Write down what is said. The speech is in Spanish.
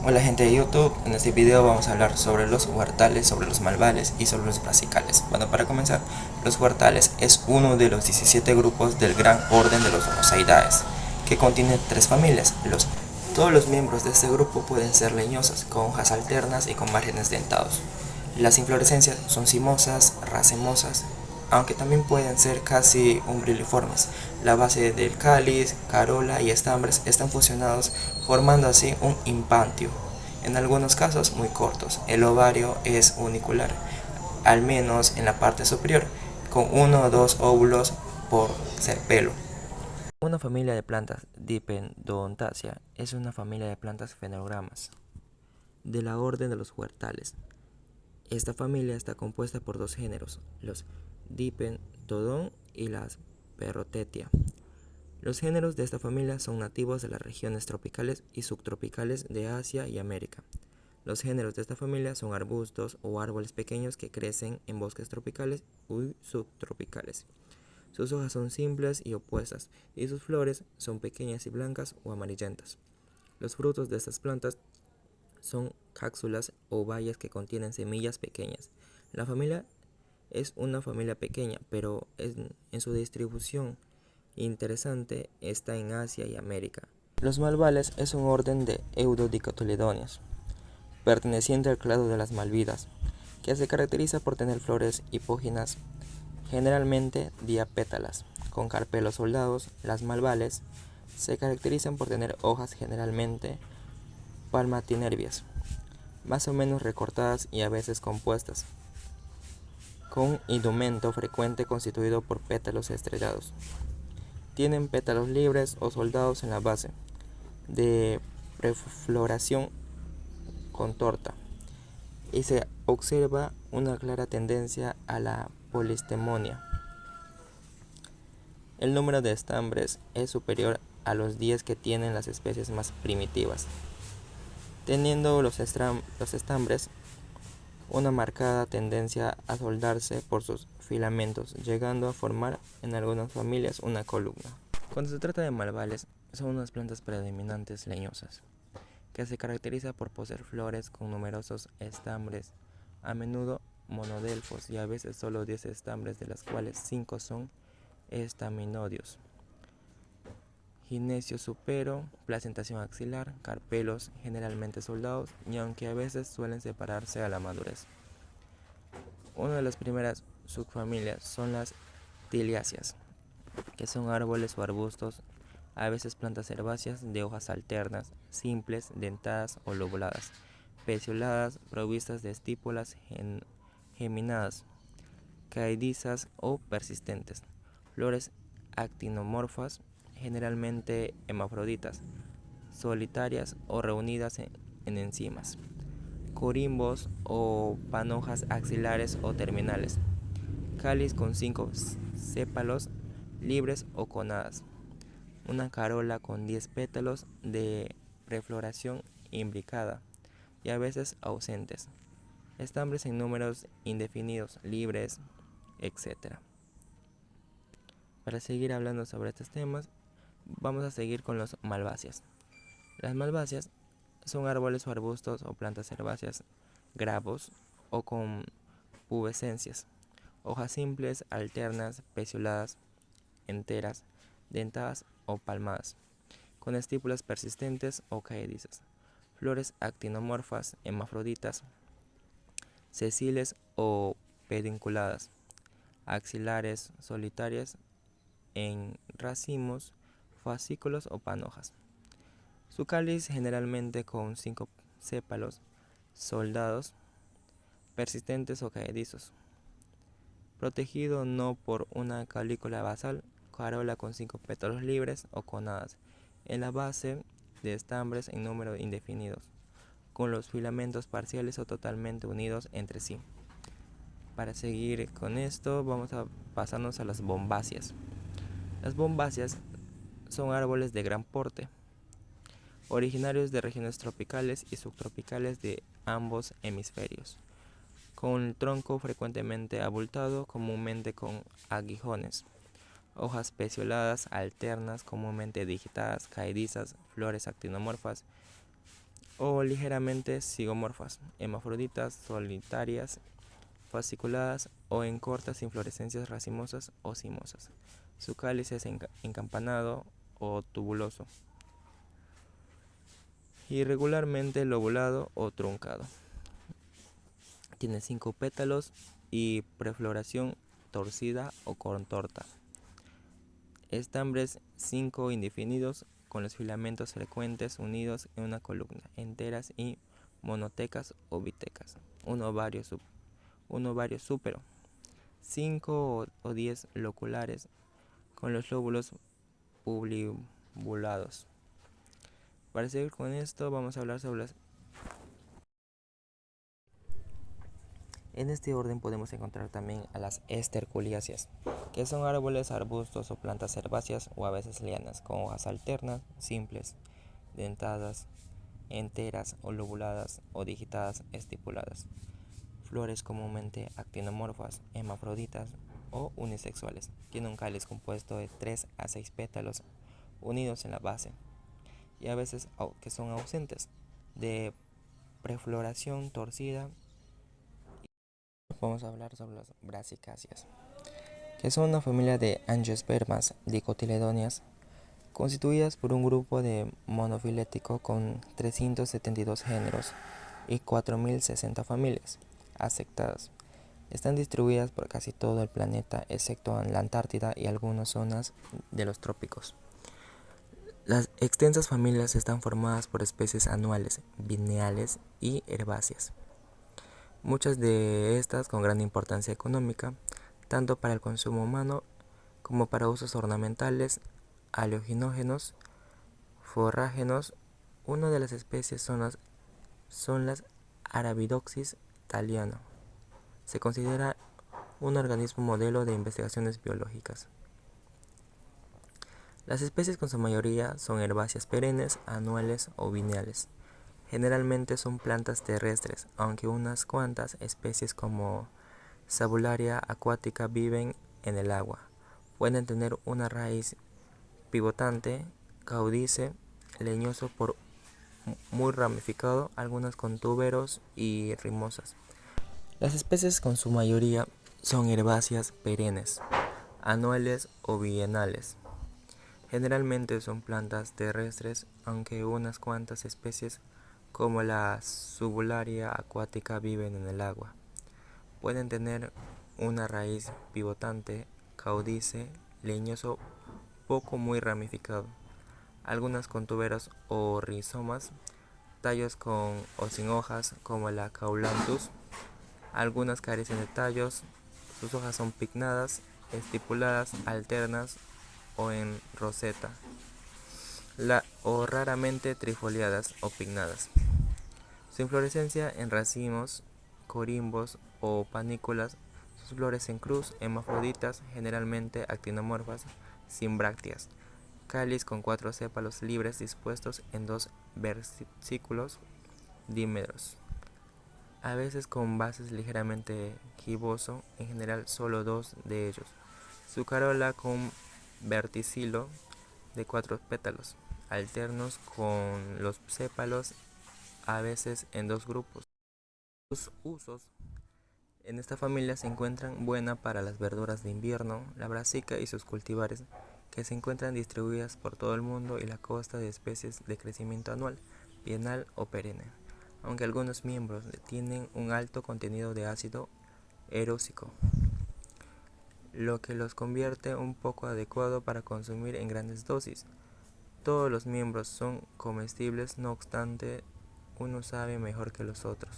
Hola gente de YouTube, en este video vamos a hablar sobre los huartales, sobre los malvales y sobre los brasicales. Bueno, para comenzar, los huartales es uno de los 17 grupos del gran orden de los Homosaidae, que contiene 3 familias. Todos los miembros de este grupo pueden ser leñosas, con hojas alternas y con márgenes dentados. Las inflorescencias son cimosas, racemosas, aunque también pueden ser casi umbriliformes. La base del cáliz, carola y estambres están fusionados formando así un impantio, en algunos casos muy cortos. El ovario es unicular, al menos en la parte superior, con uno o dos óvulos por serpelo. Una familia de plantas Dipendontaceae es una familia de plantas fenogramas de la orden de los huartales. Esta familia está compuesta por dos géneros, los Dipentodon y las Perrotetia. Los géneros de esta familia son nativos de las regiones tropicales y subtropicales de Asia y América. Los géneros de esta familia son arbustos o árboles pequeños que crecen en bosques tropicales y subtropicales. Sus hojas son simples y opuestas, y sus flores son pequeñas y blancas o amarillentas. Los frutos de estas plantas son cápsulas o bayas que contienen semillas pequeñas. La familia es una familia pequeña, pero en su distribución interesante está en Asia y América. Los malvales es un orden de eudodicotyledóneos, perteneciente al clado de las malvidas, que se caracteriza por tener flores hipóginas, generalmente diapétalas, con carpelos soldados. Las malvales se caracterizan por tener hojas generalmente palmatinervias, más o menos recortadas y a veces compuestas, con indumento frecuente constituido por pétalos estrellados. Tienen pétalos libres o soldados en la base, de prefloración contorta, y se observa una clara tendencia a la polistemonia. El número de estambres es superior a los 10 que tienen las especies más primitivas, teniendo los estambres una marcada tendencia a soldarse por sus filamentos, llegando a formar en algunas familias una columna. Cuando se trata de malvales, son unas plantas predominantes leñosas, que se caracteriza por poseer flores con numerosos estambres, a menudo monodelfos y a veces solo 10 estambres, de las cuales 5 son estaminodios. Ginesio supero, placentación axilar, carpelos generalmente soldados y aunque a veces suelen separarse a la madurez. Una de las primeras subfamilias son las tiliáceas, que son árboles o arbustos, a veces plantas herbáceas de hojas alternas, simples, dentadas o lobuladas, pecioladas, provistas de estípulas geminadas, caedizas o persistentes, flores actinomorfas, generalmente hermafroditas, solitarias o reunidas en encimas, corimbos o panojas axilares o terminales, cáliz con 5 sépalos libres o connadas, una carola con 10 pétalos de prefloración imbricada y a veces ausentes, estambres en números indefinidos, libres, etc. Para seguir hablando sobre estos temas, vamos a seguir con los malváceas. Las malváceas son árboles o arbustos o plantas herbáceas glabros o con pubescencias, hojas simples, alternas, pecioladas, enteras, dentadas o palmadas, con estípulas persistentes o caedizas, flores actinomorfas, hermafroditas, sesiles o pedunculadas, axilares, solitarias, en racimos, fascículos o panojas. Su cáliz generalmente con 5 sépalos soldados, persistentes o caedizos, protegido no por una calícula basal, carola con 5 pétalos libres o connadas, en la base de estambres en número indefinidos, con los filamentos parciales o totalmente unidos entre sí. Para seguir con esto, vamos a pasarnos a las bombáceas. Las bombáceas son árboles de gran porte, originarios de regiones tropicales y subtropicales de ambos hemisferios, con el tronco frecuentemente abultado, comúnmente con aguijones, hojas pecioladas alternas, comúnmente digitadas, caedizas, flores actinomorfas, o ligeramente zigomorfas, hermafroditas, solitarias, fasciculadas o en cortas inflorescencias racemosas o cimosas. Su cáliz es encampanado o tubuloso, irregularmente lobulado o truncado. Tiene 5 pétalos y prefloración torcida o contorta. Estambres 5 indefinidos con los filamentos frecuentes unidos en una columna, enteras y monotecas o bitecas. Un ovario súpero. 5 o 10 loculares con los lóbulos publibulados. Para seguir con esto vamos a hablar sobre las... En este orden podemos encontrar también a las esterculiáceas, que son árboles, arbustos o plantas herbáceas o a veces lianas, con hojas alternas, simples, dentadas, enteras o lobuladas o digitadas, estipuladas. Flores comúnmente actinomorfas, hermafroditas o unisexuales. Tiene un cáliz compuesto de 3 a 6 pétalos unidos en la base y a veces que son ausentes, de prefloración torcida. Vamos a hablar sobre las brasicáceas, que son una familia de angiospermas dicotiledóneas constituidas por un grupo de monofilético con 372 géneros y 4060 familias aceptadas. Están distribuidas por casi todo el planeta excepto en la Antártida y algunas zonas de los trópicos. Las extensas familias están formadas por especies anuales, bienales y herbáceas. Muchas de estas con gran importancia económica, tanto para el consumo humano como para usos ornamentales, aleoginógenos, forrágenos. Una de las especies son las Arabidopsis thaliana. Se considera un organismo modelo de investigaciones biológicas. Las especies con su mayoría son herbáceas perennes, anuales o bienales. Generalmente son plantas terrestres, aunque unas cuantas especies como Sabularia acuática viven en el agua. Pueden tener una raíz pivotante, caudice, leñoso por muy ramificado, algunas con túberos y rimosas. Las especies con su mayoría son herbáceas perennes, anuales o bienales. Generalmente son plantas terrestres, aunque unas cuantas especies como la Subularia acuática viven en el agua. Pueden tener una raíz pivotante, caudice, leñoso, poco muy ramificado, algunas con tuberos o rizomas, tallos con o sin hojas como la Caulanthus, algunas carecen de tallos, sus hojas son pinnadas, estipuladas, alternas o en roseta, o raramente trifoliadas o pinnadas. Su inflorescencia en racimos, corimbos o panículas, sus flores en cruz, hermafroditas, generalmente actinomorfas, sin brácteas. Cáliz con 4 sépalos libres dispuestos en 2 versículos dímeros, a veces con bases ligeramente giboso, en general solo 2 de ellos. Su corola con verticilo de 4 pétalos, alternos con los sépalos, a veces en 2 grupos. Sus usos en esta familia se encuentran buena para las verduras de invierno, la brassica y sus cultivares, que se encuentran distribuidas por todo el mundo y la costa de especies de crecimiento anual, bienal o perenne, aunque algunos miembros tienen un alto contenido de ácido erósico, lo que los convierte un poco adecuado para consumir en grandes dosis. Todos los miembros son comestibles, no obstante, uno sabe mejor que los otros.